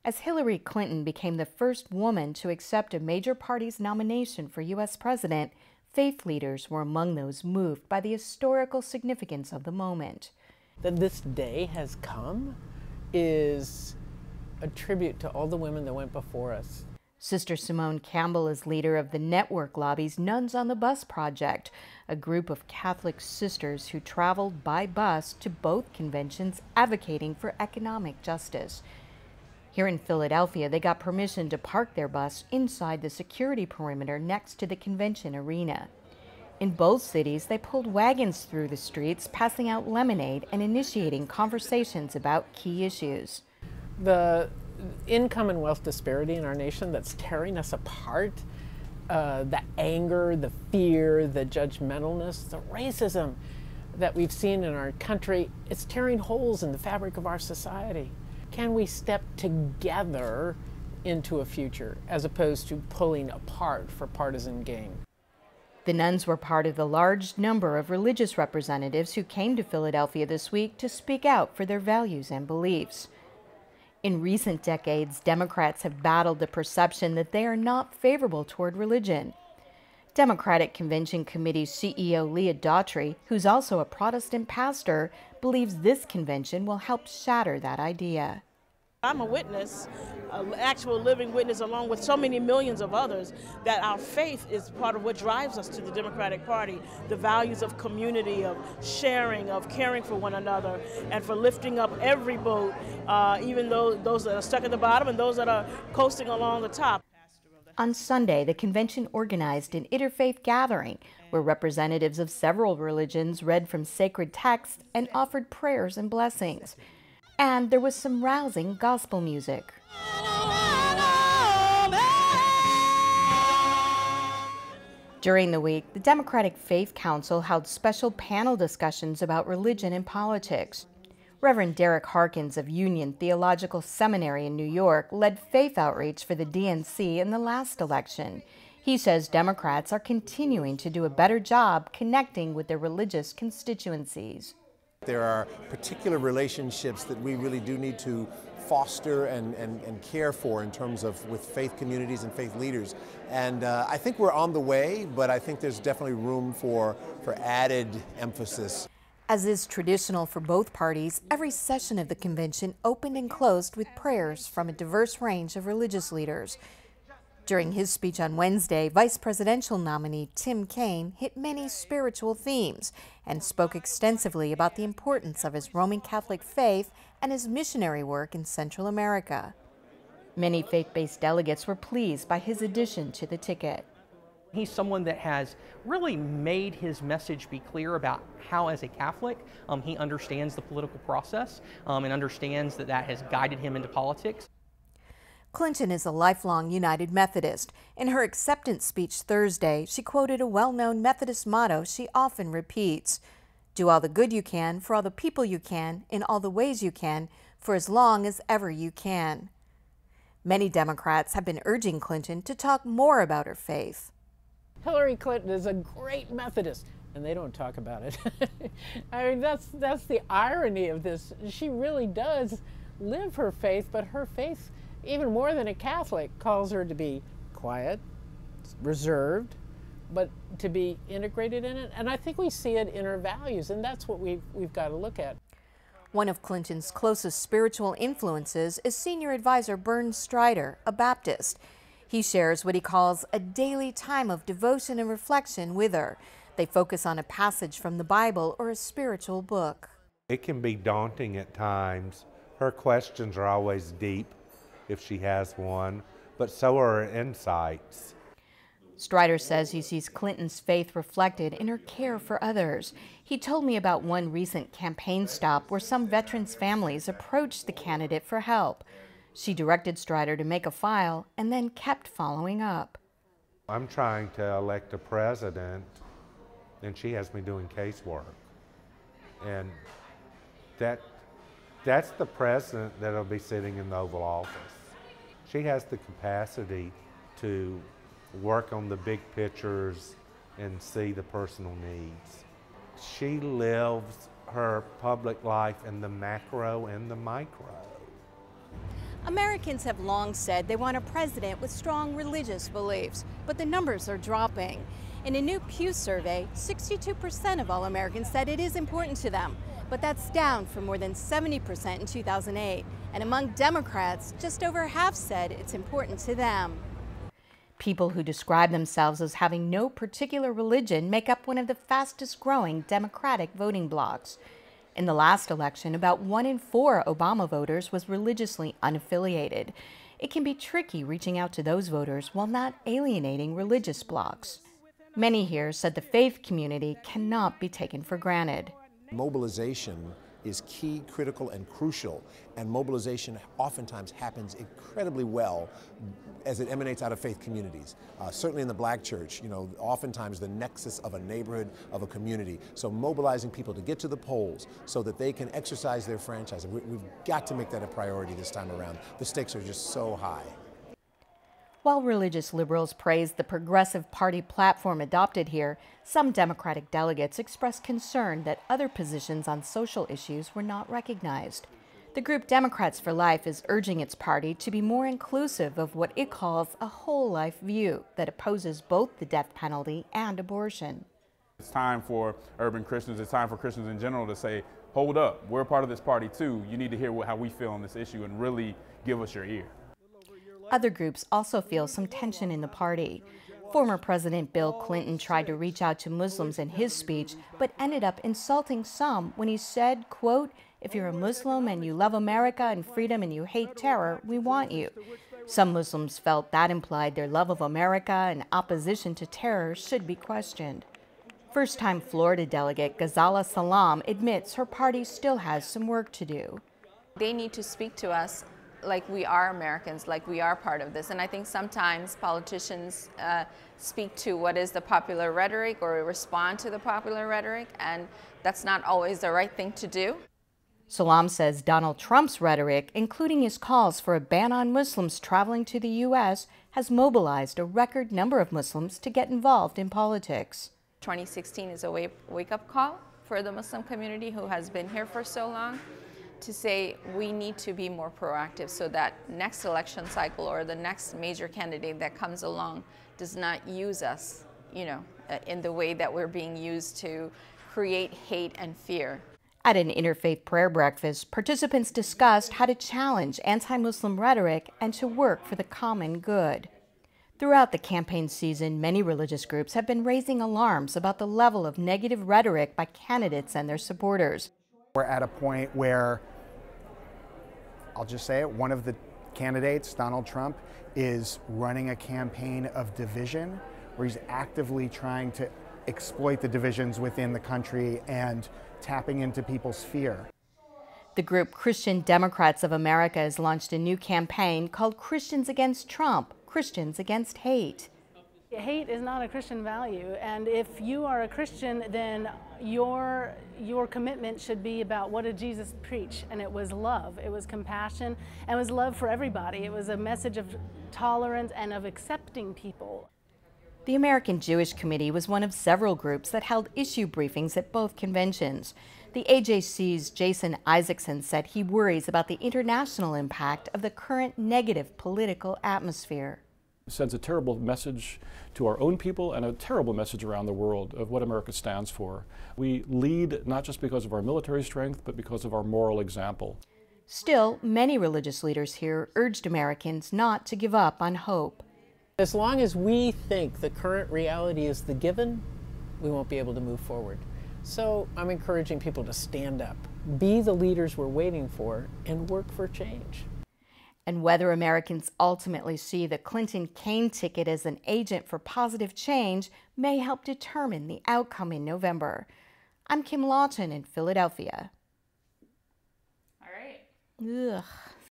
As Hillary Clinton became the first woman to accept a major party's nomination for U.S. president, faith leaders were among those moved by the historical significance of the moment. That this day has come is a tribute to all the women that went before us. Sister Simone Campbell is leader of the Network Lobby's Nuns on the Bus project, a group of Catholic sisters who traveled by bus to both conventions advocating for economic justice. Here in Philadelphia, they got permission to park their bus inside the security perimeter next to the convention arena. In both cities, they pulled wagons through the streets, passing out lemonade and initiating conversations about key issues. The income and wealth disparity in our nation that's tearing us apart, the anger, the fear, the judgmentalness, the racism that we've seen in our country, it's tearing holes in the fabric of our society. Can we step together into a future as opposed to pulling apart for partisan gain? The nuns were part of the large number of religious representatives who came to Philadelphia this week to speak out for their values and beliefs. In recent decades, Democrats have battled the perception that they are not favorable toward religion. Democratic Convention Committee CEO Leah Daughtry, who's also a Protestant pastor, believes this convention will help shatter that idea. I'm a witness, an actual living witness, along with so many millions of others, that our faith is part of what drives us to the Democratic Party. The values of community, of sharing, of caring for one another, and for lifting up every boat, even though those that are stuck at the bottom and those that are coasting along the top. On Sunday, the convention organized an interfaith gathering where representatives of several religions read from sacred texts and offered prayers and blessings. And there was some rousing gospel music. During the week, the Democratic Faith Council held special panel discussions about religion and politics. Reverend Derek Harkins of Union Theological Seminary in New York led faith outreach for the DNC in the last election. He says Democrats are continuing to do a better job connecting with their religious constituencies. There are particular relationships that we really do need to foster and care for in terms of with faith communities and faith leaders. And I think we're on the way, but I think there's definitely room for added emphasis. As is traditional for both parties, every session of the convention opened and closed with prayers from a diverse range of religious leaders. During his speech on Wednesday, vice presidential nominee Tim Kaine hit many spiritual themes and spoke extensively about the importance of his Roman Catholic faith and his missionary work in Central America. Many faith-based delegates were pleased by his addition to the ticket. He's someone that has really made his message be clear about how, as a Catholic, he understands the political process and understands that that has guided him into politics. Clinton is a lifelong United Methodist. In her acceptance speech Thursday, she quoted a well-known Methodist motto she often repeats: "Do all the good you can for all the people you can, in all the ways you can, for as long as ever you can." Many Democrats have been urging Clinton to talk more about her faith. Hillary Clinton is a great Methodist, and they don't talk about it. I mean, that's the irony of this. She really does live her faith, but her faith, even more than a Catholic, calls her to be quiet, reserved, but to be integrated in it. And I think we see it in her values, and that's what we've got to look at. One of Clinton's closest spiritual influences is senior advisor Bernd Strider, a Baptist. He shares what he calls a daily time of devotion and reflection with her. They focus on a passage from the Bible or a spiritual book. It can be daunting at times. Her questions are always deep, if she has one, but so are her insights. Strider says he sees Clinton's faith reflected in her care for others. He told me about one recent campaign stop where some veterans' families approached the candidate for help. She directed Strider to make a file and then kept following up. I'm trying to elect a president, and she has me doing casework. And that's the president that'll be sitting in the Oval Office. She has the capacity to work on the big pictures and see the personal needs. She lives her public life in the macro and the micro. Americans have long said they want a president with strong religious beliefs, but the numbers are dropping. In a new Pew survey, 62% of all Americans said it is important to them, but that's down from more than 70% in 2008. And among Democrats, just over half said it's important to them. People who describe themselves as having no particular religion make up one of the fastest growing Democratic voting blocs. In the last election, about 1 in 4 Obama voters was religiously unaffiliated. It can be tricky reaching out to those voters while not alienating religious blocs. Many here said the faith community cannot be taken for granted. Mobilization is key, critical, and crucial, and mobilization oftentimes happens incredibly well as it emanates out of faith communities. Certainly in the black church, oftentimes the nexus of a neighborhood, of a community. So mobilizing people to get to the polls so that they can exercise their franchise. We've got to make that a priority this time around. The stakes are just so high. While religious liberals praised the Progressive Party platform adopted here, some Democratic delegates expressed concern that other positions on social issues were not recognized. The group Democrats for Life is urging its party to be more inclusive of what it calls a whole life view that opposes both the death penalty and abortion. It's time for urban Christians, it's time for Christians in general to say, hold up, we're a part of this party too. You need to hear how we feel on this issue and really give us your ear. Other groups also feel some tension in the party. Former President Bill Clinton tried to reach out to Muslims in his speech, but ended up insulting some when he said, quote, "If you're a Muslim and you love America and freedom and you hate terror, we want you." Some Muslims felt that implied their love of America and opposition to terror should be questioned. First-time Florida delegate Ghazala Salam admits her party still has some work to do. They need to speak to us like we are Americans, like we are part of this. And I think sometimes politicians speak to what is the popular rhetoric or respond to the popular rhetoric, and that's not always the right thing to do. Salam says Donald Trump's rhetoric, including his calls for a ban on Muslims traveling to the U.S., has mobilized a record number of Muslims to get involved in politics. 2016 is a wake-up call for the Muslim community who has been here for so long, to say we need to be more proactive so that next election cycle or the next major candidate that comes along does not use us, in the way that we're being used to create hate and fear. At an interfaith prayer breakfast, participants discussed how to challenge anti-Muslim rhetoric and to work for the common good. Throughout the campaign season, many religious groups have been raising alarms about the level of negative rhetoric by candidates and their supporters. We're at a point where, I'll just say it, one of the candidates, Donald Trump, is running a campaign of division where he's actively trying to exploit the divisions within the country and tapping into people's fear. The group Christian Democrats of America has launched a new campaign called Christians Against Trump, Christians Against Hate. Hate is not a Christian value, and if you are a Christian, then your commitment should be about what did Jesus preach, and it was love, it was compassion, and it was love for everybody. It was a message of tolerance and of accepting people. The American Jewish Committee was one of several groups that held issue briefings at both conventions. The AJC's Jason Isaacson said he worries about the international impact of the current negative political atmosphere. It sends a terrible message to our own people and a terrible message around the world of what America stands for. We lead not just because of our military strength, but because of our moral example. Still, many religious leaders here urged Americans not to give up on hope. As long as we think the current reality is the given, we won't be able to move forward. So I'm encouraging people to stand up, be the leaders we're waiting for, and work for change. And whether Americans ultimately see the Clinton-Kaine ticket as an agent for positive change may help determine the outcome in November. I'm Kim Lawton in Philadelphia. All right. Ugh.